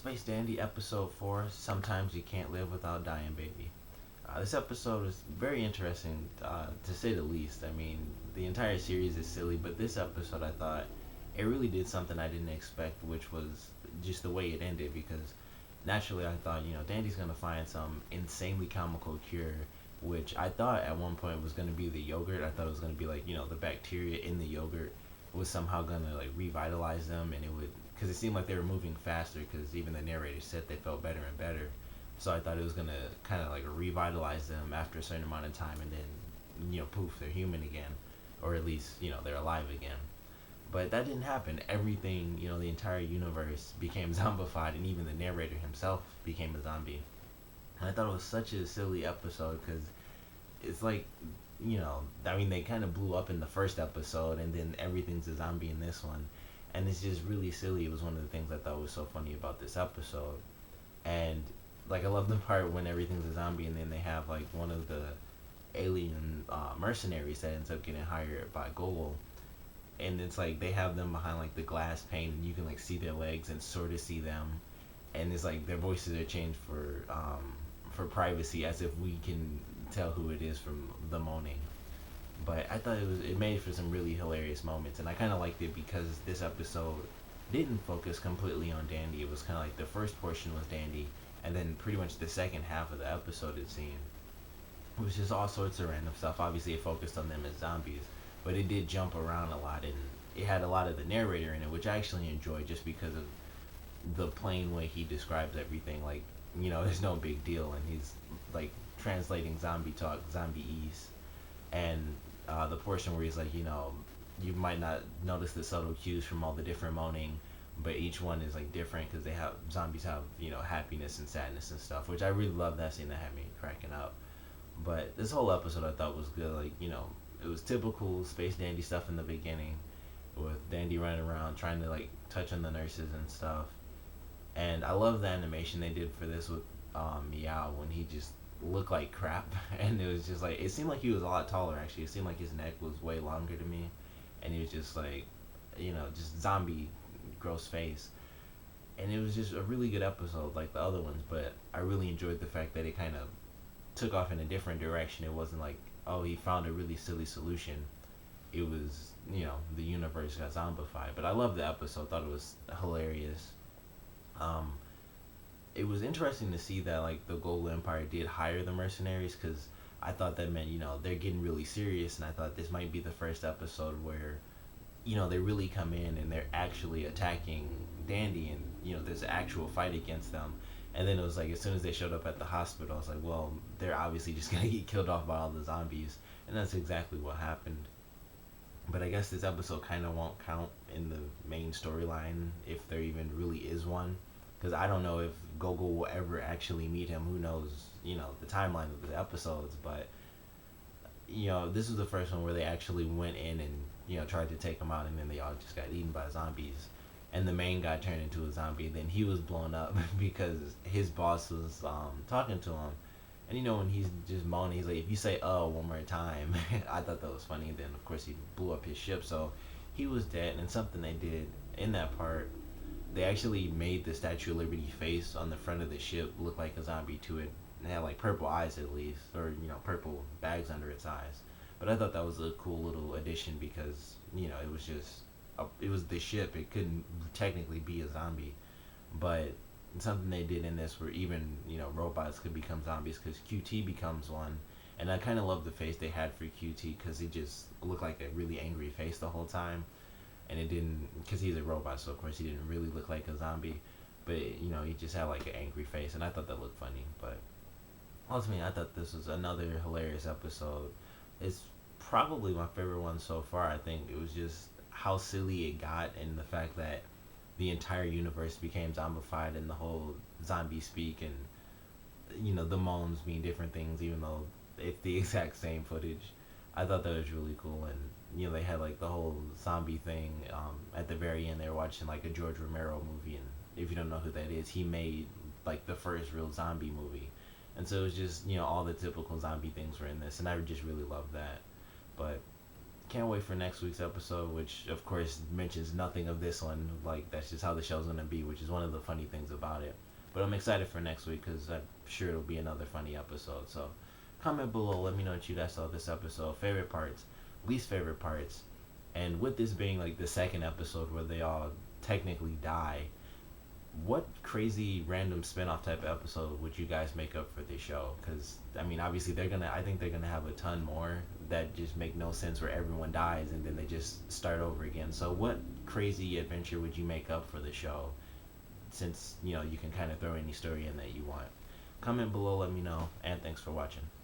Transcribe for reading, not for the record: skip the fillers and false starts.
Space Dandy episode 4. Sometimes you can't live without dying, baby. This episode is very interesting, to say the least. I mean, the entire series is silly, but this episode I thought it really did something I didn't expect, which was just the way it ended. Because naturally, I thought, Dandy's gonna find some insanely comical cure, which I thought at one point was gonna be the yogurt. I thought it was gonna be like, the bacteria in the yogurt was somehow gonna like revitalize them, and it would, because it seemed like they were moving faster. Because even the narrator said they felt better and better. So I thought it was gonna kind of like revitalize them after a certain amount of time, and then poof, they're human again, or at least they're alive again. But that didn't happen. Everything, the entire universe became zombified, and even the narrator himself became a zombie. And I thought it was such a silly episode because it's like, I mean, they kind of blew up in the first episode, and then everything's a zombie in this one, and it's just really silly. It was one of the things I thought was so funny about this episode. And like, I love the part when everything's a zombie, and then they have like one of the alien mercenaries that ends up getting hired by Gogol, and it's like they have them behind like the glass pane, and you can like see their legs and sort of see them, and it's like their voices are changed for privacy, as if we can tell who it is from the moaning. But I thought it made for some really hilarious moments, and I kind of liked it because this episode didn't focus completely on Dandy. It was kind of like the first portion was Dandy, and then pretty much the second half of the episode, it seemed, was just all sorts of random stuff. Obviously, it focused on them as zombies, but it did jump around a lot, and it had a lot of the narrator in it, which I actually enjoyed just because of the plain way he describes everything. Like, there's no big deal, and he's like translating zombie talk, zombie-ese, and the portion where he's like, you might not notice the subtle cues from all the different moaning, but each one is like different because they have zombies have happiness and sadness and stuff, which I really love. That scene that had me cracking up. But this whole episode I thought was good. Like, it was typical Space Dandy stuff in the beginning, with Dandy running around trying to like touch on the nurses and stuff. And I love the animation they did for this with Meow when he just looked like crap, and it was just like, it seemed like he was a lot taller. Actually, it seemed like his neck was way longer to me, and he was just like, just zombie gross face. And it was just a really good episode, like the other ones. But I really enjoyed the fact that it kind of took off in a different direction. It wasn't like, oh, he found a really silly solution. It was, the universe got zombified. But I loved the episode. Thought it was hilarious. Um, it was interesting to see that like the Gold Empire did hire the mercenaries, because I thought that meant they're getting really serious, and I thought this might be the first episode where they really come in and they're actually attacking Dandy, and there's an actual fight against them. And then it was like, as soon as they showed up at the hospital, I was like, well, they're obviously just gonna get killed off by all the zombies, and that's exactly what happened. But I guess this episode kind of won't count in the main storyline, if there even really is one, because I don't know if Gogol will ever actually meet him. Who knows, the timeline of the episodes. But this was the first one where they actually went in and tried to take him out, and then they all just got eaten by zombies. And the main guy turned into a zombie. Then he was blown up because his boss was talking to him, and when he's just moaning, he's like, if you say one more time. I thought that was funny. Then of course he blew up his ship, so he was dead. And something they did in that part, they actually made the Statue of Liberty face on the front of the ship look like a zombie to it. It had like purple eyes at least, or purple bags under its eyes. But I thought that was a cool little addition because it was just it was the ship. It couldn't technically be a zombie, but something they did in this where even robots could become zombies, because QT becomes one. And I kind of love the face they had for QT, because he just looked like a really angry face the whole time, and it didn't, because he's a robot, so of course he didn't really look like a zombie, but he just had like an angry face, and I thought that looked funny. But ultimately, I thought this was another hilarious episode. It's probably my favorite one so far. I think it was just how silly it got, and the fact that the entire universe became zombified, and the whole zombie speak, and the moans mean different things, even though it's the exact same footage. I thought that was really cool. And they had like the whole zombie thing. At the very end, they were watching like a George Romero movie, and if you don't know who that is, he made like the first real zombie movie. And so it was just all the typical zombie things were in this, and I just really loved that. But Can't wait for next week's episode, which of course mentions nothing of this one. Like that's just how the show's gonna be, which is one of the funny things about it. But I'm excited for next week because I'm sure it'll be another funny episode. So comment below, let me know what you guys thought of this episode. Favorite parts, least favorite parts, and with this being like the second episode where they all technically die, what crazy random spin-off type of episode would you guys make up for this show? Because I mean obviously I think they're gonna have a ton more that just make no sense, where everyone dies and then they just start over again. So what crazy adventure would you make up for the show, since you can kind of throw any story in that you want? Comment below, let me know, and thanks for watching.